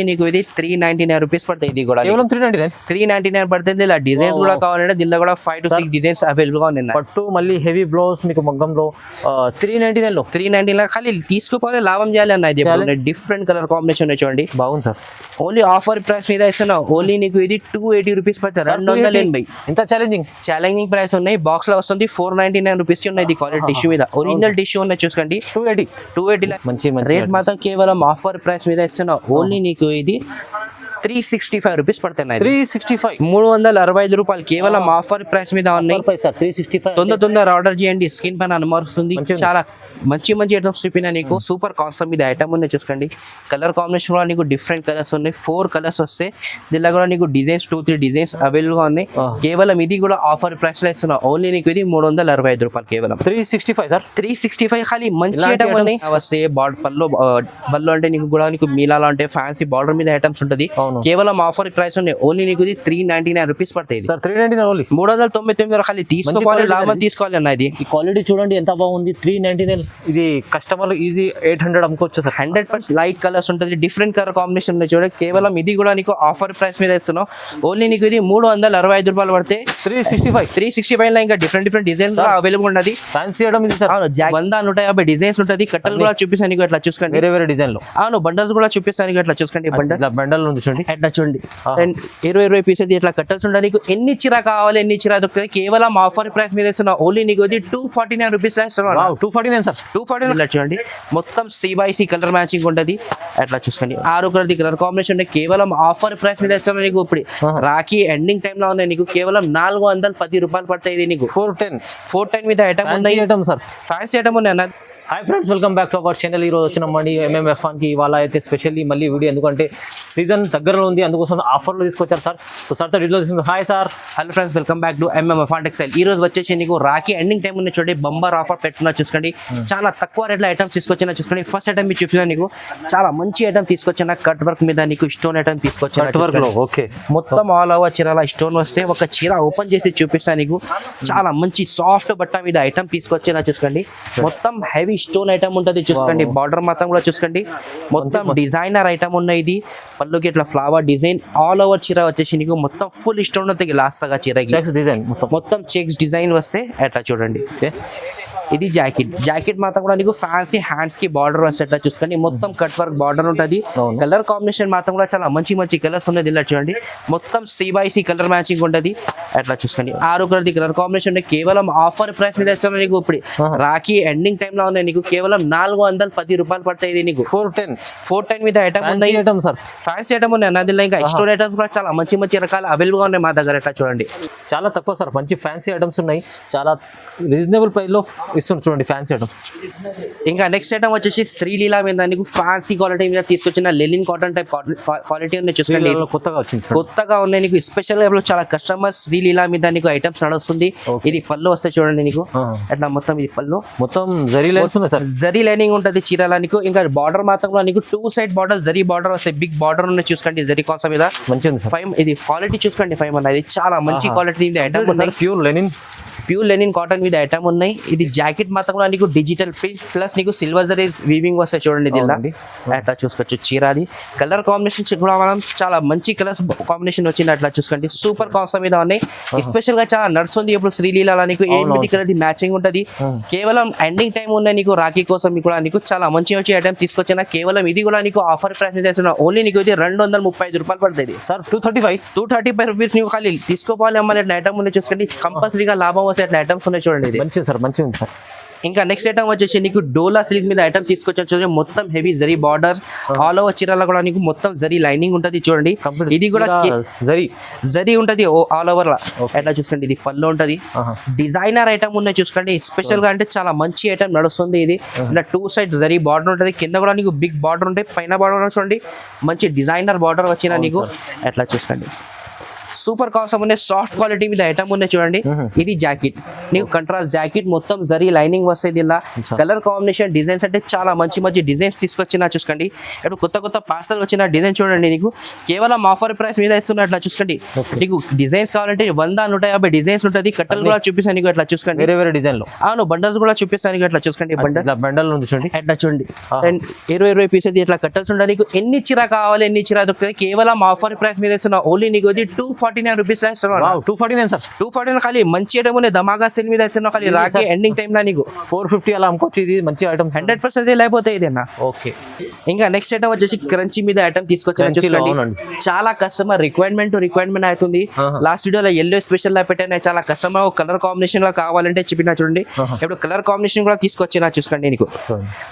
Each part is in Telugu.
నీకు ఇది 399 రూపీస్ పడుతుంది. ఇది కూడా కేవలం 399 పడుతుంది. ఇలా డిజైన్స్ కూడా కావాలంటే దీనిలో కూడా 5 to 6 డిజైన్స్ అవైలబుల్ గా ఉన్నాయి. పట్టు మళ్ళీ హెవీ బ్లౌజ్ మీకు మగ్గంలో 399 ఖాళీ తీసుకోవాలి, లాభం చేయాలి అన్న. ఇది డిఫరెంట్ కలర్ కాంబినేషన్ చూడండి, బాగుంది సార్. ఓన్లీ ఆఫర్ ప్రైస్ మీద ఇస్తున్నా. ఓన్లీ నీకు ఇది 280 రూపీస్ పడుతుంది. 280. ఎంత ఛాలెంజింగ్ ప్రైస్ ఉన్నాయి. బాక్స్ లో వస్తుంది 499 రూపీస్ ఉన్నాయి. ఇది క్వాలిటీ టిష్యూ మీద ఒరిజినల్ టిష్యూ ఉన్నాయి చూసుకోండి. 280 మంచి రేట్ మాత్రం కేవలం ఆఫర్ ప్రైస్ మీద ఇస్తున్నా. ఓన్లీ నీకు ఇది 365 రూపీస్ పడుతున్నాయి. 365 రూపాయలు కేవలం ఆఫర్ ప్రైస్ మీద ఉన్నాయి. 365 తొందర ఆర్డర్ చేయండి. స్క్రీన్ పైన అమరుస్తుంది. చాలా మంచి ఐటమ్స్ చూపినా నీకు. సూపర్ కాన్సెప్ట్ మీద ఐటమ్ ఉన్నాయి చూసుకోండి. కలర్ కాంబినేషన్ కూడా నీకు డిఫరెంట్ కలర్స్ ఉన్నాయి. 4 కలర్స్ వస్తాయి. దీనిలో కూడా నీకు డిజైన్స్ 2-3 డిజైన్స్ అవైలబుల్ గా ఉన్నాయి. కేవలం ఇది కూడా ఆఫర్ ప్రైస్ లో ఇస్తున్నా. ఓన్లీ నీకు ఇది 365 రూపాయలు కేవలం. 365 సార్. 365 ఖాళీ మంచి ఐటమ్ ఉన్నాయి. వస్తే పళ్ళు అంటే నీకు కూడా నీకు మీలాలా అంటే ఫ్యాన్సీ బార్డర్ మీద ఐటమ్స్ ఉంటుంది. కేవలం ఆఫర్ ప్రైస్ ఉన్నాయి. ఓన్లీ నీకు ఇది 399 రూపీస్ పడతాయి. సార్ 399 ఓన్లీ 399 ఖాళీ తీసుకోవాలి, లాభం తీసుకోవాలి అన్న. ఇది ఈ క్వాలిటీ చూడండి ఎంత బాగుంది. 399 ఇది కస్టమర్ ఈజీ 800 అమ్ముకోవచ్చు సార్. 100% లైట్ కలర్స్ ఉంటుంది. డిఫరెంట్ కలర్ కాంబినేషన్ ఉన్నాయి చూడండి. కేవలం ఇది కూడా నీకు ఆఫర్ ప్రైస్ మీద ఇస్తున్నాం. ఓన్లీ నీకు ఇది 365 రూపాయలు పడితే 365 లో ఇంకా డిఫరెంట్ డిజైన్స్ అవైలబుల్ ఉన్నది. ఫ్యాన్సీ ఐటమ్ ఇది సార్. 150 డిజైన్స్ ఉంటుంది. కట్టలు కూడా చూపిస్తాను నీకు ఎట్లా చూసుకోండి. వేరే డిజైన్ లో. అవును, బండల్స్ కూడా చూపిస్తాను నీకు ఎట్లా చూసుకోండి. బండల్ ఉంది చూడండి, ఎట్లా చూడండి. 20 పీసెస్ ఇట్లా కట్టాల్సి ఉంటుంది. నీకు ఎన్ని చీర కావాలి ఎన్ని చీర దొరుకుతుంది. కేవలం ఆఫర్ ప్రైస్ మీద ఇస్తున్నా. ఓన్లీ నీకు ఇది 249 రూపీస్. 249 సార్. 249 చూడండి. మొత్తం C/C కలర్ మ్యాచింగ్ ఉంటుంది. అట్లా చూసుకోండి. 6 కలర్ కలర్ కాంబినేషన్ ఉంటాయి. కేవలం ఆఫర్ ప్రైస్ మీద ఇస్తున్నా. నీకు ఇప్పుడు రాఖీ ఎండింగ్ టైమ్ లో ఉన్నాయి. నీకు కేవలం 410 రూపాయలు పడతాయి. ఇది నీకు 410 మీద ఐటమ్ ఉన్నాయి. సార్ ఫ్యాన్సీ ఐటమ్ ఉన్నాయి అన్న. Hi friends, welcome back to our channel. ఈరోజు వచ్చినామండి MMFకి. ఇవాళ అయితే స్పెషల్లీ మళ్ళీ వీడియో, ఎందుకంటే సీజన్ దగ్గరలో ఉంది, అందుకోసం ఆఫర్లో తీసుకొచ్చారు సార్. సో సార్ డీటెయిల్ తీసుకుంటాం. Hi sir. Hello friends, welcome back to MMF textile. ఈ రోజు వచ్చేసి నీకు రాఖీ ఎండింగ్ టైం ఉన్న చూడండి, బంబర్ ఆఫర్ పెట్టుకున్నా చూసుకోండి. చాలా తక్కువ రేట్లో ఐటమ్స్ తీసుకొచ్చినా చూసుకోండి. ఫస్ట్ ఐటమ్ మీరు చూసినా నీకు చాలా మంచి ఐటమ్ తీసుకొచ్చిన. కట్ వర్క్ మీద నీకు స్టోన్ ఐటమ్ తీసుకొచ్చిన. కట్ వర్క్ లో ఓకే, మొత్తం ఆల్ ఓవర్ చీరల స్టోన్ వస్తే ఒక చీర ఓపెన్ చేసి చూపిస్తా నీకు. చాలా మంచి సాఫ్ట్ బట్ట మీద ఐటమ్ తీసుకొచ్చినా చూసుకోండి. మొత్తం హెవీ స్టోన్ ఐటమ్ ఉంటుంది చూసుకోండి. బార్డర్ మాత్రం కూడా చూసుకోండి. మొత్తం డిజైనర్ ఐటమ్ ఉన్నాయి. ఇది పళ్ళుకి ఇట్లా ఫ్లవర్ డిజైన్ ఆల్ ఓవర్ చీర వచ్చేసి నీకు మొత్తం ఫుల్ ఇష్టం ఉంటుంది. లాస్ట్ గా చీర డిజైన్ మొత్తం చెక్స్ డిజైన్ వస్తే అట్లా చూడండి. ఇది జాకెట్ మాత్రం కూడా నీకు ఫ్యాన్సీ హ్యాండ్స్ కి బార్డర్ వచ్చేట్లా చూసుకోండి. మొత్తం కట్ వర్క్ బార్డర్ ఉంటుంది. కలర్ కాంబినేషన్ మాత్రం కూడా చాలా మంచి కలర్స్ ఉన్నాయి. ఇలా చూడండి, మొత్తం C/C కలర్ మ్యాచింగ్ ఉంటుంది. అట్లా చూసుకోండి. 6 కలర్ కలర్ కాంబినేషన్ కేవలం ఆఫర్ ప్రైస్ మీద ఇస్తున్నా. నీకు ఇప్పుడు రాఖీ ఎండింగ్ టైమ్ లో ఉన్నాయి. నీకు కేవలం 410 రూపాయలు పడతాయి. ఇది నీకు 410 మీద ఐటమ్ ఉన్నాయి. సార్ ఫ్యాన్సీ ఐటమ్ ఉన్నాయి అన్నది. ఇంకా స్టోర్ ఐటమ్స్ కూడా చాలా మంచి రకాల అవైలబుల్ గా ఉన్నాయి మా దగ్గర. అట్లా చూడండి, చాలా తక్కువ సార్. మంచి ఫ్యాన్సీ ఐటమ్స్ ఉన్నాయి. చాలా రీజనబుల్ ప్రైస్ లో ఇస్తుంది చూడండి ఫ్యాన్సీ ఐటమ్. ఇంకా నెక్స్ట్ ఐటమ్ వచ్చేసి శ్రీలీల మీద నీకు ఫ్యాన్సీ క్వాలిటీ మీద తీసుకొచ్చిన లెనిన్ కాటన్ టైప్ క్వాలిటీ ఉన్నాయి చూసుకోండి. కొత్తగా ఉన్నాయి నీకు. స్పెషల్ గా చాలా కస్టమర్ శ్రీలీల మీద నీకు ఐటమ్స్ నడుస్తుంది. ఇది పళ్ళు వస్తాయి చూడండి నీకు. అట్లా మొత్తం ఇది పళ్ళు మొత్తం జరీ లైన్స్ ఉన్నాయి సార్. జరీ లైనింగ్ ఉంటుంది చీరలా నీకు. ఇంకా బార్డర్ మాత్రం కూడా నీకు 2 సైడ్ బార్డర్ జరీ బార్డర్ వస్తాయి. బిగ్ బార్డర్ ఉన్నాయి చూసుకోండి. జరీ కాన్సెప్ట్ మీద మంచిగా ఉంది. 5 ఇది క్వాలిటీ చూసుకోండి. 5 అన్నది చాలా మంచి క్వాలిటీ ఐటమ్ ఉన్నాయి. ప్యూర్ లెనిన్ కాటన్ మీద ఐటమ్ ఉన్నాయి. ఇది జాకెట్ మాత్రం కూడా నీకు డిజిటల్ ప్రింట్ ప్లస్ నీకు సిల్వర్ జరీ వీవింగ్ వస్తాయి చూడండి. దీనిలో అట్లా చూసుకోవచ్చు. చీరాది కలర్ కాంబినేషన్ కూడా మనం చాలా మంచి కలర్స్ కాంబినేషన్ వచ్చింది. అట్లా చూసుకోండి. సూపర్ కాన్సెప్ట్ మీద ఉన్నాయి. స్పెషల్ గా చాలా నడుస్తుంది ఇప్పుడు శ్రీలీల. నీకు 8 కలర్ మ్యాచింగ్ ఉంటుంది. కేవలం ఎండింగ్ టైం ఉన్నాయి నీకు. రాఖీ కోసం కూడా నీకు చాలా మంచి ఐటమ్ తీసుకొచ్చిన. కేవలం ఇది కూడా నీకు ఆఫర్ ప్రైస్ చేస్తున్నా. ఓన్లీ నీకు ఇది 235 రూపాయలు పడుతుంది సార్. 235 రూపీస్ నీకు ఖాళీ తీసుకోవాలి అమ్మాలి. అట్లా ఐటమ్ ఉన్నాయి చూసుకోండి. కంపల్సరీగా లాభం అట్లా ఐటమ్స్ ఉన్నాయి చూడండి. ఇది మంచిది సార్, మంచిగా ఉంది సార్. ఇంకా నెక్స్ట్ ఐటమ్ వచ్చేసి నీకు డోలా సిల్క్ మీద ఐటమ్ తీసుకొచ్చాను చూడండి. మొత్తం heavy zari border all over చీరలో కూడా నీకు మొత్తం జరీ లైనింగ్ ఉంటుంది చూడండి. ఇది కూడా జరీ ఉంటుంది ఆల్ ఓవర్ లా. ఎట్లా చూసుకోండి. ఇది పళ్ళు ఉంటుంది. డిజైనర్ ఐటమ్ ఉన్నాయి చూసుకోండి. స్పెషల్ గా అంటే చాలా మంచి ఐటమ్ నడుస్తుంది. ఇది ఇలా 2 సైడ్ జరీ బార్డర్ ఉంటుంది. కింద కూడా నీకు బిగ్ బార్డర్ ఉంటాయి. పైన బార్డర్ చూడండి. మంచి డిజైనర్ బార్డర్ వచ్చిన నీకు. ఎట్లా చూసుకోండి. సూపర్ కాన్సెప్ట్ ఉన్నాయి, సాఫ్ట్ క్వాలిటీ మీద ఐటమ్ ఉన్నాయి చూడండి. ఇది జాకెట్, నీకు కంట్రాస్ట్ జాకెట్ మొత్తం జరీ లైనింగ్ వస్తుంది. ఇలా కలర్ కాంబినేషన్ డిజైన్స్ అంటే చాలా మంచి మంచి డిజైన్స్ తీసుకొచ్చినా చూసుకోండి. ఇప్పుడు కొత్త కొత్త పార్సల్ వచ్చిన డిజైన్ చూడండి, నీకు కేవలం ఆఫర్ ప్రైస్ మీద ఇస్తున్నట్లా చూసుకోండి. నీకు డిజైన్స్ కావాలంటే 100-150 డిజైన్స్ ఉంటుంది. కట్టలు కూడా చూపిస్తాను నీకు అట్లా చూసుకోండి, వేరే వేరే డిజైన్ లో. అవును బండల్స్ కూడా చూపిస్తాను నీకు అట్లా చూసుకోండి. బండల్ ఉంది చూడండి, అట్లా చూడండి 20 పీసెస్ ఇట్లా కట్టల్స్ ఉంటాయి. నీకు ఎన్ని చీర కావాలి ఎన్ని చీర దొరుకుతుంది. కేవలం ఆఫర్ ప్రైస్ మీద ఇస్తున్నా. ఓన్లీ నీకు 249 రూపీస్ ఇస్తున్నా. 249 సార్, 249 ఖాళీ మంచి ఐటమ్ ఉన్నాయి. ధమాగా సేల్ మీద ఇస్తున్నా. ఖాళీ రాకే ఎండింగ్ టైమ్ లో నీకు 450 అలా అమ్ముకోవచ్చు. ఇది మంచి ఐటమ్ 100% సేల్ అయిపోతాయి ఇదేనా. ఓకే, ఇంకా నెక్స్ట్ ఐటమ్ వచ్చేసి క్రంచీ మీద ఐటమ్ తీసుకొచ్చాను చూసుకోండి. చాలా కస్టమర్ రిక్వైర్మెంట్ అవుతుంది. లాస్ట్ వీడియోలో ఎల్లో స్పెషల్ లా పెట్టాను. చాలా కస్టమర్ కలర్ కాంబినేషన్ గా కావాలంటే చెప్పినా చూడండి. ఇప్పుడు కలర్ కాంబినేషన్ కూడా తీసుకొచ్చినా చూసుకోండి. నీకు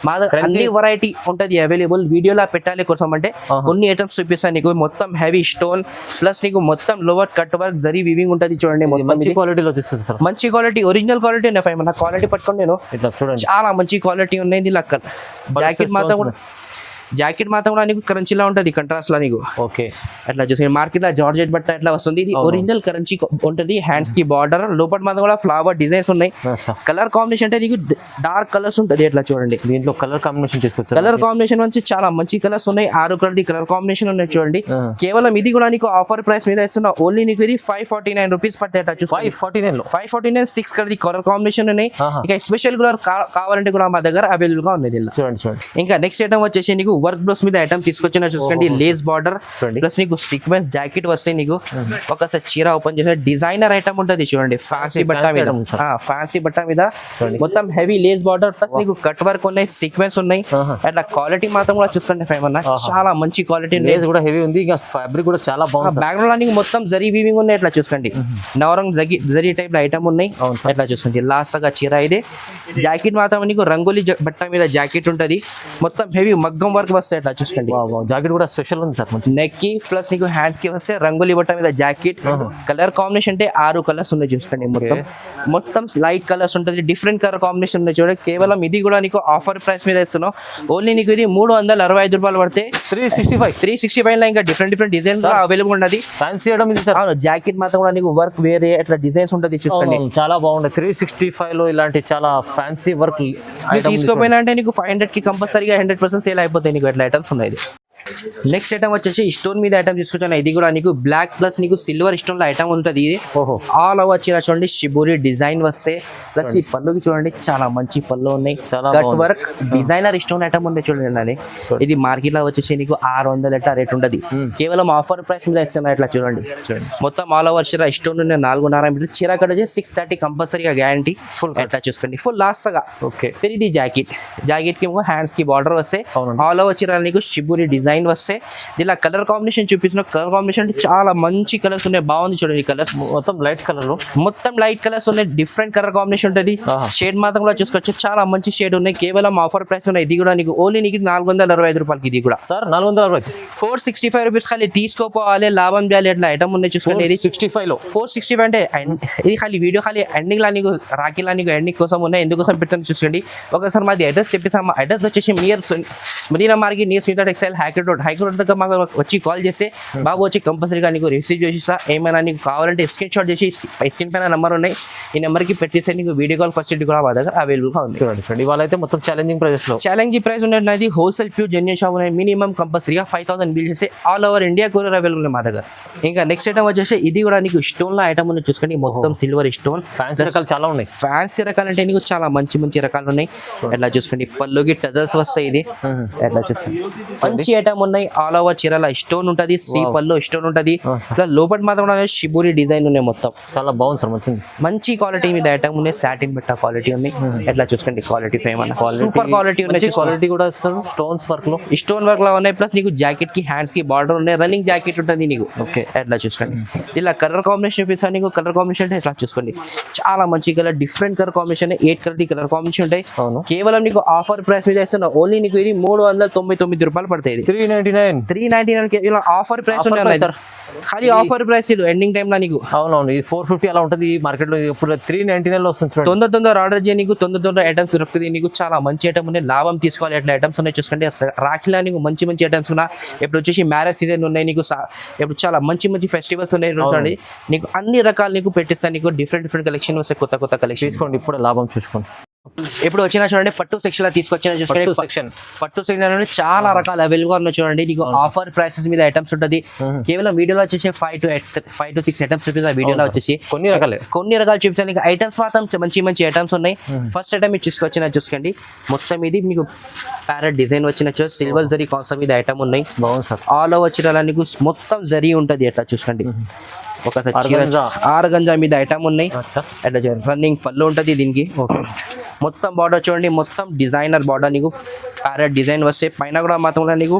మా అన్ని వెరైటీ ఉంటది అవైలబుల్. వీడియోలో పెట్టాలి కోసం అంటే కొన్ని ఐటమ్స్ చూపిస్తాను నీకు. మొత్తం హెవీ స్టోన్ ప్లస్ నీకు మొత్తం lower cut work zari weaving ఉంటది చూడండి. మంచి క్వాలిటీలో వచ్చేస్తుంది సార్, మంచి క్వాలిటీ ఒరిజినల్ క్వాలిటీ ఉన్నాయి. మన క్వాలిటీ పట్టుకోండి నేను ఇట్లా చూడండి, చాలా మంచి క్వాలిటీ ఉన్నాయి. ఇలా జాకెట్ మాత్రం కూడా నీకు కరెన్సీలా ఉంటుంది, కంట్రాస్ట్ లా నీకు. ఓకే, అట్లా చూసి మార్కెట్ లో జార్జెట్ బట్ట ఎట్లా వస్తుంది. ఇది ఒరిజినల్ కరెన్సీ ఉంటుంది. హ్యాండ్స్ కి బార్డర్ లోపల మాత్రం కూడా ఫ్లవర్ డిజైన్స్ ఉన్నాయి. కలర్ కాంబినేషన్ అంటే నీకు డార్క్ కలర్స్ ఉంటుంది. ఎట్లా చూడండి, దీంట్లో కలర్ కాంబినేషన్ తీసుకొచ్చారు. కలర్ కాంబినేషన్ వచ్చి చాలా మంచి కలర్స్ ఉన్నాయి. 6 కలర్ కలర్ కాంబినేషన్ ఉన్నాయి చూడండి. కేవలం ఇది కూడా నీకు ఆఫర్ ప్రైస్ మీద ఇస్తున్నా. ఓన్లీ నీకు ఇది 549 రూపీస్ పడతాయి. అట్లా చూసి 549 6 కలర్ కలర్ కాంబినేషన్ ఉన్నాయి. ఇంకా స్పెషల్ కలర్ కావాలంటే కూడా మా దగ్గర అవైలబుల్ గా ఉంది. చూడండి. ఇంకా నెక్స్ట్ ఐటమ్ వచ్చేసి నీకు వర్క్ బ్లౌస్ మీద ఐటమ్ తీసుకొచ్చిన చూసుకోండి. లేస్ బార్డర్ ప్లస్ నీకు సీక్వెన్స్ జాకెట్ వస్తాయి. నీకు ఒకసారి చీర ఓపెన్ చేసే డిజైనర్ ఐటమ్ ఉంటుంది చూడండి. ఫ్యాన్సీ బట్ట మీద మొత్తం హెవీ లేస్ బార్డర్ ప్లస్ నీకు కట్ వర్క్ ఉన్నాయి, సీక్వెన్స్ ఉన్నాయి. అట్లా క్వాలిటీ మాత్రం కూడా చూసుకోండి ఫైమన్నా, చాలా మంచి క్వాలిటీ. లేస్ కూడా హెవీ ఉంది, ఇంకా ఫ్యాబ్రిక్ కూడా చాలా బాగుంది. బ్యాక్గ్రౌండ్ లో నీకు మొత్తం జరీ వీవింగ్ ఉన్నాయి. ఎట్లా చూసుకోండి, నవరంగ్ జరీ టైప్ లో ఐటమ్ ఉన్నాయి. ఎట్లా చూసుకోండి లాస్ట్ గా చీర ఇదే. జాకెట్ మాత్రం నీకు రంగోలీ బట్ట మీద జాకెట్ ఉంటది. మొత్తం హెవీ మగ్గం వర్క్ వస్తాయి. అట్లా చూసుకోండి, జాకెట్ కూడా స్పెషల్ ఉంది సార్. నెక్ కి ప్లస్ నీకు హ్యాండ్స్ కి వస్తే రంగోలీ బట్ట మీద జాకెట్. కలర్ కాంబినేషన్ అంటే 6 కలర్స్ ఉన్నాయి చూసుకోండి. మొత్తం లైట్ కలర్స్ ఉంటుంది. డిఫరెంట్ కలర్ కాంబినేషన్ ఉన్నాయి చూడండి. కేవలం ఇది కూడా నీకు ఆఫర్ ప్రైస్ మీద ఇస్తున్నావు. ఓన్లీ నీకు ఇది 365 రూపాయలు పడితే 365 లో ఇంకా డిఫరెంట్ డిజైన్స్ అవైలబుల్ ఉన్నది. ఫ్యాన్సీ ఐటమ్ ఇది సార్. జాకెట్ మాత్రం కూడా నీకు వర్క్ వేరే అట్లా డిజైన్స్ ఉంటుంది చూసుకోండి. చాలా బాగుంది. 365 లో ఇలాంటి చాలా ఫ్యాన్సీ వర్క్ తీసుకోపోయినా అంటే నీకు 500 కి కంపల్సరీగా 100% సేల్ అయిపోతాయి. నీకు అట్లా ఐటమ్స్ ఉన్నాయి. నెక్స్ట్ ఐటమ్ వచ్చేసి స్టోన్ మీద ఐటమ్ తీసుకొచ్చాను. ఇది కూడా నీకు బ్లాక్ ప్లస్ నీకు సిల్వర్ స్టోన్ లో ఐటమ్ ఉంటుంది. ఇది ఆల్ ఓవర్ చీర చూడండి, షిబూరి డిజైన్ వస్తే ప్లస్ ఈ పళ్ళుకి చూడండి చాలా మంచి పళ్ళు ఉన్నాయి. Cut work designer stone item ఉంది చూడండి. ఇది మార్కెట్ లో వచ్చేసి నీకు 600 ఎట్లా రేట్ ఉంటుంది. కేవలం ఆఫర్ ప్రైస్ మీద ఇస్తున్నా. ఇట్లా చూడండి మొత్తం ఆల్ ఓవర్ చీర స్టోన్ ఉన్న 4.5 మీటర్ చీర కట్ వచ్చి 630 కంపల్సరీగా గ్యారంటీ. ఫుల్ ఎట్లా చూసుకోండి, ఫుల్ లాస్ట్ గా. ఓకే, ఇది జాకెట్ కి హ్యాండ్స్ కి బార్డర్ వస్తే ఆల్ ఓవర్ చీర నీకు షిబూరి డిజైన్ వస్తే. ఇలా కలర్ కాంబినేషన్ చూపించిన కలర్ కాంబినేషన్ చాలా మంచి కలర్స్ ఉన్నాయి. బాగుంది చూడండి. కలర్స్ మొత్తం లైట్ కలర్స్ ఉన్నాయి. డిఫరెంట్ కలర్ కాంబినేషన్ ఉంటుంది. షేడ్ మాత్రం కూడా చూసుకోవచ్చు, చాలా మంచి షేడ్ ఉన్నాయి. కేవలం ఆఫర్ ప్రైస్ ఉన్నాయి. ఇది కూడా నీకు ఓన్లీ నీకు 465 రూపాయలకి. ఇది కూడా సార్ 460, 465 రూపీస్ ఖాళీ తీసుకోపోవాలి, లాభం చేయాలి. ఎట్లా ఐటమ్ ఉన్నాయి చూసుకోండి. ఇది 65 లో 465 అంటే ఇది ఖాళీ వీడియో ఖాళీ ఎండింగ్ లా నీకు రాఖీలా నీకు ఎండింగ్ కోసం ఉన్నాయి. ఎందుకోసం పెట్టాను చూసుకోండి. ఒకసారి మాది అడ్రస్ చెప్పేసాము. అడ్రస్ వచ్చేసి Madina market near Sita textile high court దగ్గర మాకు వచ్చి కాల్ చేస్తే బాబు వచ్చి కంపల్సరీగా నీకు రిసీవ్ చేసిస్తా. ఏమైనా నీకు కావాలంటే స్క్రీన్ షాట్ చేసి స్క్రీన్ పైన నెంబర్ ఉన్నాయి, ఈ నెంబర్కి పెట్టేస్తే నీకు వీడియో కాల్ ఫెసిలిటీ కూడా మా దగ్గర అవైలబుల్గా ఉంది. చూడండి ఇవాళ అయితే మొత్తం ఛాలెంజింగ్ ప్రైస్ ఉన్నది. హోల్సేల్ ప్యూర్ జెన్యూన్ షాప్ ఉన్నాయి. మినిమం కంపల్సరీగా 5000 బిల్ చేస్తే all over India courier available ఉంది మా దగ్గర. ఇంకా నెక్స్ట్ ఐటమ్ వచ్చేసి ఇది కూడా నీకు స్టోన్ లో ఐటమ్ ఉంది చూసుకోండి. మొత్తం సిల్వర్ స్టోన్. ఫ్యాన్సీ రకాలు చాలా ఉన్నాయి. ఫ్యాన్సీ రకాలు అంటే నీకు చాలా మంచి రకాలు ఉన్నాయి. ఎట్లా చూసుకోండి, పళ్ళుకి టజల్స్ వస్తాయి. ఇది ఎట్లా చూసుకోండి, మంచి ఐటమ్ ఉన్నాయి. ఆల్ ఓవర్ చీరల స్టోన్ ఉంటది, పళ్ళు స్టోన్ ఉంటది. లోపల మాత్రం షిబూరి డిజైన్ ఉన్నాయి. మొత్తం చాలా బాగుంది సార్. మంచి క్వాలిటీ మీద ఐటమ్ ఉన్నాయి. సాటిన్ బట్ట క్వాలిటీ ఉంది. ఎట్లా చూసుకోండి, క్వాలిటీ ఫేమస్ సూపర్ క్వాలిటీ ఉన్నాయి. క్వాలిటీ కూడా స్టోన్స్ వర్క్ లో ఉన్నాయి. ప్లస్ నీకు జాకెట్ కి హ్యాండ్స్ కి బార్డర్ ఉన్నాయి. రన్నింగ్ జాకెట్ ఉంటుంది నీకు. ఓకే, ఎట్లా చూసుకోండి. ఇలా కలర్ కాంబినేషన్ చూపిస్తాను నీకు. కలర్ కాంబినేషన్ అంటే ఎట్లా చూసుకోండి, చాలా మంచి colour, different colour combination. 8 colour colour combination ఉంటాయి. కేవలం నీకు ఆఫర్ ప్రైస్ మీద ఇస్తున్నా. ఓన్లీ నీకు ఇది 399 రూపాయలు పడతాయి. 399. 399 ఇలా offer price Offer price, sir. ఖాళీ ఆఫర్ ప్రైస్ ఇది ఎండింగ్ టైం లో నీకు అవునవును, ఇది 450 అలా ఉంటుంది మార్కెట్ లో, ఇప్పుడు 399 లో వస్తుంది చూడండి. తొందర ఆర్డర్ చేయ నీకు తొందర ఐటమ్స్ దొరుకుతుంది నీకు. చాలా మంచి ఐటమ్ ఉన్నాయి, లాభం తీసుకోవాలి ఎట్లా ఐటమ్స్ ఉన్నాయి చూసుకోండి. రాఖీలా నీకు మంచి ఐటమ్స్ ఉన్నా. ఇప్పుడు వచ్చేసి మ్యారేజ్ సీజన్ ఉన్నాయి నీకు. ఇప్పుడు చాలా మంచి ఫెస్టివల్స్ ఉన్నాయి చూడండి. నీకు అన్ని రకాలు నీకు పెట్టిస్తాను. నీకు డిఫరెంట్ కలెక్షన్ వస్తాయి, కొత్త కలెక్షన్. తీసుకోండి, ఇప్పుడు లాభం చూసుకోండి. ఇప్పుడు వచ్చినా చూడండి, పట్టు సెక్షన్ లో తీసుకొచ్చిన చూసుకోండి. పట్టు సెక్షన్ చాలా రకాల అవైలబుల్ గా ఉన్నాయి చూడండి. నీకు ఆఫర్ ప్రైసెస్ మీద ఐటమ్స్ ఉంటుంది. కేవలం వీడియోలో వచ్చేసి 5 to 6 ఐటమ్స్ చూపిస్తా. వీడియోలో వచ్చేసి కొన్ని రకాలు చూపిస్తాను. నీకు ఐటమ్స్ మాత్రం మంచి ఐటమ్స్ ఉన్నాయి. ఫస్ట్ ఐటమ్ ఇది తీసుకొచ్చిన చూసుకోండి. మొత్తం ఇది మీకు ప్యారెట్ డిజైన్ వచ్చిన సిల్వర్ జరీ కాన్సెప్ట్ మీద ఐటమ్ ఉన్నాయి. బాగుంది సార్. ఆల్ ఓవర్ చీరలా నీకు మొత్తం జరీ ఉంటుంది. ఎట్లా చూసుకోండి, ఒకసారి ఆర్గంజా మీద ఐటమ్ ఉన్నాయి. అట్లా రన్నింగ్ పళ్ళు ఉంటుంది దీనికి. మొత్తం బార్డర్ చూడండి, మొత్తం డిజైనర్ బార్డర్ నీకు ప్యారెట్ డిజైన్ వస్తే పైన కూడా మాత్రం నీకు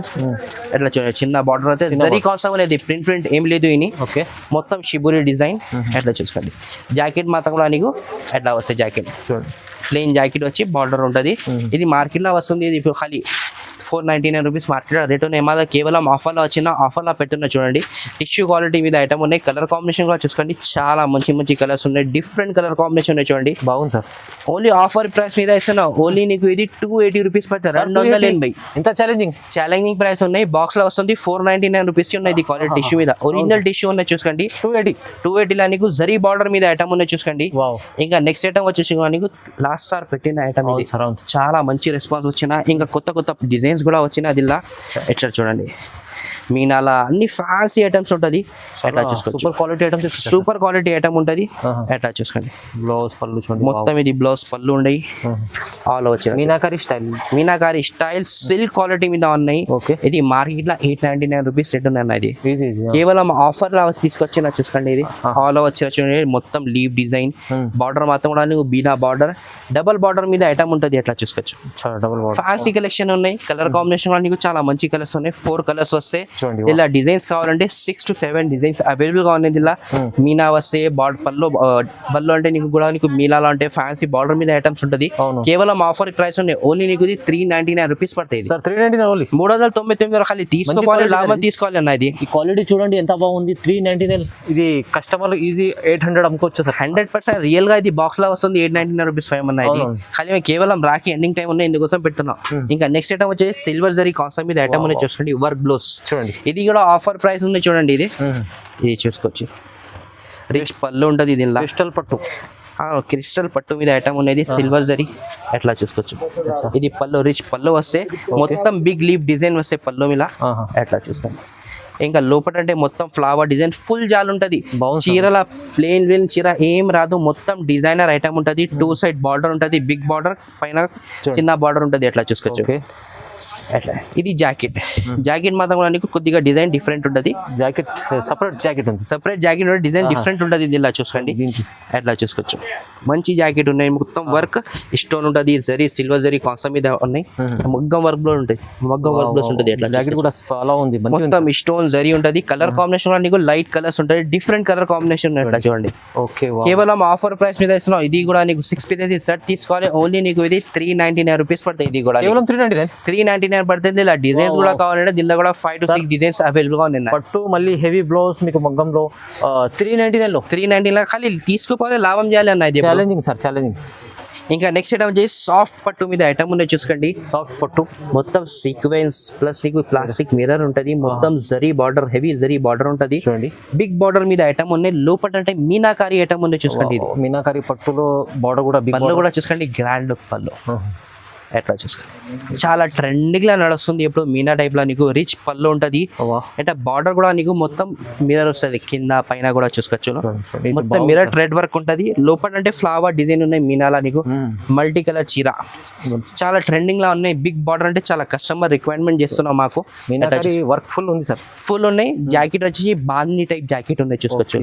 ఎట్లా చూడండి చిన్న బార్డర్ అయితే జరీ కాన్సెప్ట్ అనేది ప్రింట్ ఏం లేదు. ఇది మొత్తం షిబురి డిజైన్. ఎట్లా చూసుకోండి. జాకెట్ మాత్రం కూడా నీకు ఎట్లా వస్తాయి. జాకెట్ చూడండి, ప్లెయిన్ జాకెట్ వచ్చి బార్డర్ ఉంటుంది. ఇది మార్కెట్ లో వస్తుంది. ఇది ఇప్పుడు ఖాళీ 499 రూపీస్ మార్కెట్ రేట్ ఉన్నాయి. మాదా కేవలం ఆఫర్లో ఆఫర్లో పెట్టున్నా చూడండి. టిష్యూ క్వాలిటీ మీద ఐటమ్ ఉన్నాయి. కలర్ కాంబినేషన్ కూడా చూసుకోండి, చాలా మంచి కలర్స్ ఉన్నాయి. డిఫరెంట్ కలర్ కాంబినేషన్ ఉన్నాయి చూడండి. బాగుంది సార్. ఓన్లీ ఆఫర్ ప్రైస్ మీద ఇస్తున్నా. ఓన్లీ నీకు ఇది 280 రూపీస్ పడుతుంది. 280. ఇంత ఛాలెంజింగ్ ప్రైస్ ఉన్నాయి. బాక్స్ లో వస్తుంది 499 రూపీస్ ఉన్నాయి. ఇది క్వాలిటీ టిష్యూ మీద ఒరిజినల్ టిష్యూ ఉన్నాయి చూసుకోండి. 280 లా నీకు జరీ బార్డర్ మీద ఐటమ్ ఉన్నాయి చూసుకోండి. ఇంకా నెక్స్ట్ ఐటమ్ వచ్చేసి నీకు లాస్ట్ సార్ పెట్టిన ఐటమ్ ఇది. చాలా మంచి రెస్పాన్స్ వచ్చిన. ఇంకా కొత్త డిజైన్స్ కూడా వచ్చిన. అదిలా ఎట్లా చూడండి, మీనాలా అన్ని ఫ్యాన్సీ ఐటమ్స్ ఉంటుంది. ఎట్లా చూసుకోండి, సూపర్ క్వాలిటీ ఐటమ్ ఉంటుంది. ఎట్లా చూసుకోండి. బ్లౌజ్ పళ్ళు చూడండి, మొత్తం ఇది బ్లౌజ్ పళ్ళు ఉన్నాయి. ఆల్ వచ్చి మీనాకారి స్టైల్ సిల్క్ క్వాలిటీ మీద ఉన్నాయి. ఇది మార్కెట్ లో 899 రూపీస్ రేట్ ఉన్నాయి. ఇది కేవలం ఆఫర్ లా తీసుకొచ్చిన చూసుకోండి. ఇది ఆల్ వచ్చిన చూడండి, మొత్తం లీవ్ డిజైన్. బార్డర్ మాత్రం కూడా నువ్వు బీనా బార్డర్, డబల్ బార్డర్ మీద ఐటమ్ ఉంటుంది. ఎట్లా చూసుకోవచ్చు. ఫ్యాన్సీ కలెక్షన్ ఉన్నాయి. కలర్ కాంబినేషన్ కూడా నీకు చాలా మంచి కలర్స్ ఉన్నాయి. 4 కలర్స్ వస్తాయి. ఇలా డిజైన్స్ కావాలంటే 6 to 7 డిజైన్స్ అవైలబుల్ గా ఉన్నాయి. ఇలా మీనా వస్తే పళ్ళు అంటే నీకు కూడా నీకు మీనాలా అంటే ఫ్యాన్సీ బార్డర్ మీద ఐటమ్స్ ఉంటుంది. కేవలం ఆఫర్ ప్రైస్ ఉన్నాయి. ఓన్లీ నీకు 399 రూపీస్ పడుతుంది. 399 ఖాళీ తీసుకోవాలి, లాభం తీసుకోవాలి అన్న. ఇది ఈ క్వాలిటీ చూడండి ఎంత బాగుంది. 399 ఇది కస్టమర్ ఈజీ 800 అమ్ముకోవచ్చు సార్. 100% రియల్ గా ఇది బాక్స్ లో వస్తుంది. 899 రూపీస్ 5 అన్న. ఇది ఖాళీ కేవలం రాఖీ ఎండింగ్ టైం ఉన్నాయి, ఇందుకోసం పెడుతున్నాం. ఇంకా నెక్స్ట్ ఐటమ్ వచ్చేసి సిల్వర్ జరీ కాన్సెప్ట్ మీద ఐటమ్ ఉన్నాయి చూసుకోండి. వర్క్ బ్లౌజ్ చూడండి, ఇది కూడా ఆఫర్ ప్రైస్ ఉంది చూడండి. ఇది చూసుకోవచ్చు. రిచ్ పళ్ళు ఉంటుంది. ఇది క్రిస్టల్ పట్టు మీద ఐటమ్ ఉన్నది. సిల్వర్ జరీ ఎట్లా చూసుకోవచ్చు. ఇది పళ్ళు రిచ్ పళ్ళు వస్తే మొత్తం బిగ్ లీఫ్ డిజైన్ వస్తే పళ్ళు మీద ఎట్లా చూసుకోండి. ఇంకా లోపల అంటే మొత్తం ఫ్లవర్ డిజైన్ ఫుల్ జాల్ ఉంటది. చీరల ప్లెయిన్ చీర ఏం రాదు, మొత్తం డిజైనర్ ఐటమ్ ఉంటది. 2 సైడ్ బార్డర్ ఉంటది, బిగ్ బార్డర్ పైన చిన్న బార్డర్ ఉంటది. ఎట్లా చూసుకోవచ్చు. అట్లా ఇది జాకెట్ మాత్రం కూడా నీకు కొద్దిగా డిజైన్ డిఫరెంట్ ఉంటుంది. సపరేట్ జాకెట్ డిజైన్ డిఫరెంట్ ఉంటుంది. ఇది ఇలా చూసుకోండి. అట్లా చూసుకోవచ్చు. మంచి జాకెట్ ఉన్నాయి. మొత్తం వర్క్ స్టోన్ ఉంటుంది. జరీ సిల్వర్ జరీ కాన్సెప్ట్ మీద ఉన్నాయి. మగ్గం వర్క్ లో ఉంటుంది. ఎట్లా జాకెట్ కూడా చాలా ఉంది. మొత్తం స్టోన్ జరీ ఉంటుంది. కలర్ కాంబినేషన్ నీకు లైట్ కలర్స్ ఉంటుంది. డిఫరెంట్ కలర్ కాంబినేషన్ ఎట్లా చూడండి. కేవలం ఆఫర్ ప్రైస్ మీద ఇస్తున్నాం. ఇది కూడా నీకు 6 పీసెస్ సెట్ తీసుకోవాలి. ఓన్లీ నీకు ఇది 399 రూపీస్ పడుతుంది. ఇది కూడా 399 పడుతుంది. ఇలా డిజైన్స్ కూడా కావాలంటే దీనిలో కూడా 5 to 6 డిజైన్స్ అవైలబుల్ గా ఉన్నాయి. పట్టు మళ్ళీ హెవీ బ్లౌజ్ మీకు మగ్గంలో 399 ఖాళీ తీసుకోవాలి, లాభం చేయాలి అన్న. ఇది ఛాలెంజింగ్. ఇంకా నెక్స్ట్ ఐటమ్ వచ్చేసి సాఫ్ట్ పట్టు మీద ఐటమ్ ఉన్నాయి చూసుకోండి. సాఫ్ట్ పట్టు మొత్తం సీక్వెన్స్ ప్లస్ నీకు ప్లాస్టిక్ మిర్రర్ ఉంటది. మొత్తం zari border, heavy zari border ఉంటది. బిగ్ బార్డర్ మీద ఐటమ్ ఉన్నాయి. లోపల అంటే మీనాకారి ఐటమ్ ఉన్నాయి చూసుకోండి. ఇది మీనాకారి పట్టులో బార్డర్ కూడా పళ్ళు కూడా చూసుకోండి. గ్రాండ్ లుక్ పళ్ళు ఎట్లా చూసుకోండి. చాలా ట్రెండింగ్ లా నడుస్తుంది. ఇప్పుడు మీనా టైప్ లో నీకు రిచ్ పళ్ళు ఉంటది. అంటే బార్డర్ కూడా నీకు మొత్తం మిర్రర్ వస్తుంది. కింద పైన కూడా చూసుకోవచ్చు. మొత్తం మిర్రర్ థ్రెడ్ వర్క్ ఉంటది. లోపల అంటే ఫ్లవర్ డిజైన్ ఉన్నాయి. మీనాలా నీకు మల్టీ కలర్ చీర చాలా ట్రెండింగ్ లా ఉన్నాయి. బిగ్ బార్డర్ అంటే చాలా కస్టమర్ రిక్వైర్మెంట్ చేస్తున్నాం. మాకు వర్క్ ఫుల్ ఉంది సార్. ఫుల్ ఉన్నాయి. జాకెట్ వచ్చి బాందీ టైప్ జాకెట్ ఉన్నాయి చూసుకోవచ్చు.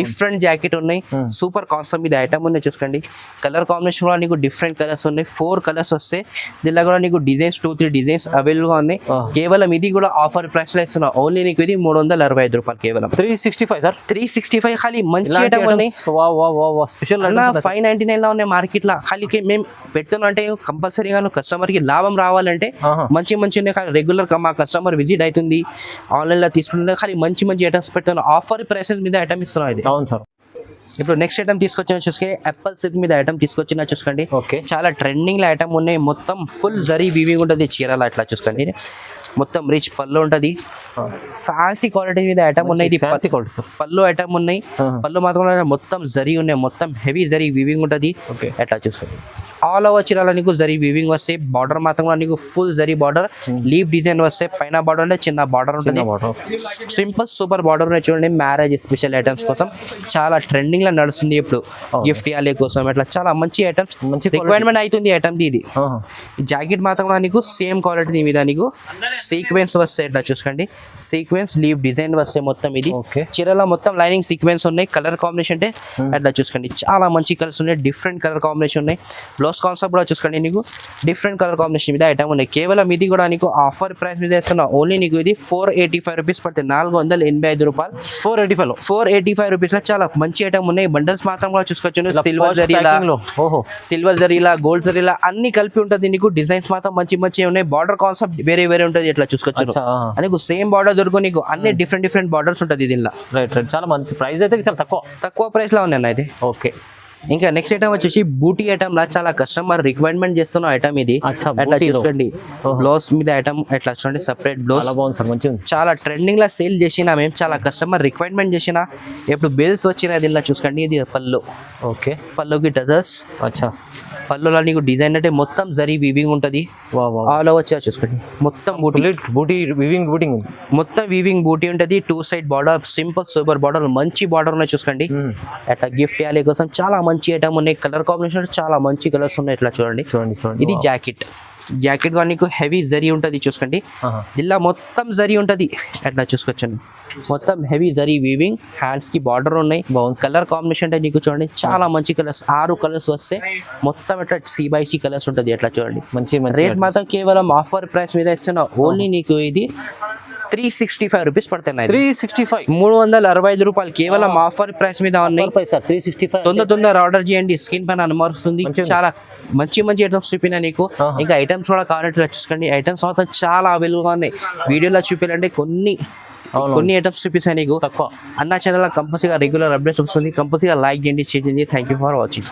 డిఫరెంట్ జాకెట్ ఉన్నాయి. సూపర్ కాన్సెప్ట్ మీద ఐటమ్ ఉన్నాయి చూసుకోండి. కలర్ కాంబినేషన్ కూడా నీకు డిఫరెంట్ కలర్స్ ఉన్నాయి. 4 కలర్స్ వస్తే దీనిలో కూడా నీకు డిజైన్స్ 2-3 డిజైన్స్ అవైలబుల్ గా ఉన్నాయి. కేవలం ఇది కూడా ఆఫర్ ప్రైస్ లో ఇస్తున్నా. ఓన్లీ నీకు ఇది 365 రూపాయలు కేవలం. 365 సార్. 365 ఖాళీ మంచి ఐటమ్ ఉన్నాయి. స్పెషల్ 599 లో ఉన్నాయి మార్కెట్ లో. ఖాళీ మేము పెడుతున్నా అంటే కంపల్సరీగా కస్టమర్ కి లాభం రావాలంటే మంచి మంచి రెగ్యులర్ మా కస్టమర్ విజిట్ అవుతుంది, ఆన్లైన్ లో తీసుకుంటే ఖాళీ మంచి మంచి ఐటమ్స్ పెడుతున్నా. ఆఫర్ ప్రైసెస్ మీద ఐటమ్ ఇస్తున్నాం ఇది. అవును సార్. ఇప్పుడు నెక్స్ట్ ఐటమ్ తీసుకొచ్చిన చూసుకొని యాపిల్ సిల్క్ మీద ఐటమ్ తీసుకొచ్చిన చూసుకోండి. ఓకే, చాలా ట్రెండింగ్ లో ఐటమ్ ఉన్నాయి. మొత్తం ఫుల్ జరీ వీవింగ్ ఉంటుంది చీరలు అట్లా చూసుకోండి. మొత్తం రిచ్ పళ్ళు ఉంటుంది. ఫ్యాన్సీ క్వాలిటీ మీద ఐటమ్ ఉన్నాయి. ఇది ఫ్యాన్సీ క్వాలిటీ సార్. పళ్ళు ఐటమ్ ఉన్నాయి. పళ్ళు మాత్రం మొత్తం జరీ ఉన్నాయి. మొత్తం హెవీ జరీ వీవింగ్ ఉంటుంది. ఓకే, ఎట్లా చూసుకోండి. ఆల్ ఓవర్ చీరలో నీకు జరీ వీవింగ్ వస్తాయి. బార్డర్ మాత్రం కూడా నీకు full zari border, leaf design వస్తాయి. పైన బార్డర్ అంటే చిన్న బార్డర్ ఉంటుంది. సింపుల్ సూపర్ బార్డర్ ఉన్నాయి చూడండి. మ్యారేజ్ స్పెషల్ ఐటమ్స్ కోసం చాలా ట్రెండింగ్ లో నడుస్తుంది ఇప్పుడు. గిఫ్ట్ ఇవ్వాలి కోసం అట్లా చాలా మంచి ఐటమ్స్, మంచి రిక్వైర్మెంట్ అవుతుంది ఐటమ్ ఇది. జాకెట్ మాత్రం కూడా నీకు సేమ్ క్వాలిటీ మీద నీకు సీక్వెన్స్ వస్తాయి. ఇట్లా చూసుకోండి. సీక్వెన్స్ లీఫ్ డిజైన్ వస్తాయి మొత్తం. ఇది చీరలో మొత్తం లైనింగ్ సీక్వెన్స్ ఉన్నాయి. కలర్ కాంబినేషన్ అంటే అట్లా చూసుకోండి. చాలా మంచి కలర్స్ ఉన్నాయి. డిఫరెంట్ కలర్ కాంబినేషన్ ఉన్నాయి. బ్లౌజ్ కాన్సెప్ట్ కూడా చూసుకోండి. నీకు డిఫరెంట్ కలర్ కాంబినేషన్ మీద ఐటమ్ ఉన్నాయి. కేవలం ఇది కూడా నీకు ఆఫర్ ప్రైస్ మీద ఇస్తున్నా. ఓన్లీ నీకు ఇది 485 రూపీస్ పడుతుంది. 485 రూపాయలు. 485 రూపీస్ లో చాలా మంచి ఐటమ్ ఉన్నాయి. బండల్స్ మాత్రం కూడా చూసుకోవచ్చు. సిల్వర్ జరీలా, సిల్వర్ జరీలా, గోల్డ్ జరీలా అన్ని కలిపి ఉంటుంది. నీకు డిజైన్స్ మాత్రం మంచి మంచి ఉన్నాయి. బార్డర్ కాన్సెప్ట్ వేరే వేరే ఉంటుంది. ఎట్లా చూసుకోవచ్చు. నీకు సేమ్ బార్డర్ దొరుకు నీకు అన్ని డిఫరెంట్ బార్డర్స్ ఉంటుంది దీనిలో. Right right. చాలా మంచి ప్రైస్ అయితే చాలా తక్కువ ప్రైస్ లో ఉన్నాయి అయితే. ఓకే, ఇంకా నెక్స్ట్ ఐటమ్ వచ్చేసి బూటీ ఐటమ్ లా చాలా కస్టమర్ రిక్వైర్మెంట్ చేస్తున్న ఐటమ్ ఇది. అట్లా చూడండి. బ్లౌజ్ మీద ఐటమ్ ఎట్లా చూడండి. సపరేట్ బ్లౌజ్ చాలా ట్రెండింగ్ లా సేల్ చేసిన మేము. చాలా కస్టమర్ రిక్వైర్మెంట్ చేసిన. ఇప్పుడు బిల్స్ వచ్చిన దీనిలో చూసుకోండి. ఇది పళ్ళు. ఓకే, పళ్ళుకి టజర్స్. అచ్చా, పళ్ళులో నీకు డిజైన్ అంటే మొత్తం జరీ వీవింగ్ ఉంటుంది. ఆల్ ఓవర్ చూసుకోండి. మొత్తం బూటీ వీవింగ్ మొత్తం వీవింగ్ బూటీ ఉంటుంది. 2 side border, simple super border, మంచి బార్డర్ ఉన్నాయి చూసుకోండి. అట్లా గిఫ్ట్ ఇవ్వాలి కోసం చాలా మంచి ఐటమ్ ఉన్నాయి. కలర్ కాంబినేషన్ చాలా మంచి కలర్స్ ఉన్నాయి. ఇట్లా చూడండి. ఇది జాకెట్. జాకెట్ గా నీకు హెవీ జరీ ఉంటుంది చూసుకోండి. దిల్లా మొత్తం జరీ ఉంటుంది. అట్లా చూసుకోవచ్చండి. మొత్తం హెవీ జరీ వీవింగ్. హ్యాండ్స్ కి బార్డర్ ఉన్నాయి. కలర్ కాంబినేషన్ అంటే నీకు చూడండి చాలా మంచి కలర్స్. 6 కలర్స్ వస్తే మొత్తం ఇట్లా C/C కలర్స్ ఉంటుంది. ఎట్లా చూడండి. మంచి రేట్ మాత్రం కేవలం ఆఫర్ ప్రైస్ మీద ఇస్తున్నా. ఓన్లీ నీకు ఇది 365 రూపీస్ పడుతున్నాయి. 365 365 రూపాయలు కేవలం ఆఫర్ ప్రైస్ మీద ఉన్నాయి. 365 తొందర ఆర్డర్ చేయండి. స్క్రీన్ పైన నెంబర్ వస్తుంది. చాలా మంచి ఐటమ్స్ చూపినా నీకు. ఇంకా ఐటమ్స్ కూడా కావాలంటే చూసుకోండి. ఐటమ్స్ మాత్రం చాలా అవైలబుల్ గా ఉన్నాయి. వీడియోలో చూపించాలంటే కొన్ని ఐటమ్స్ చూపిస్తాయి నీకు. అన్న ఛానల్ కంపల్సరీగా రెగ్యులర్ అప్డేట్స్ వస్తుంది. కంపల్సరీగా లైక్ చేయండి, షేర్ చేయండి. Thank you for watching.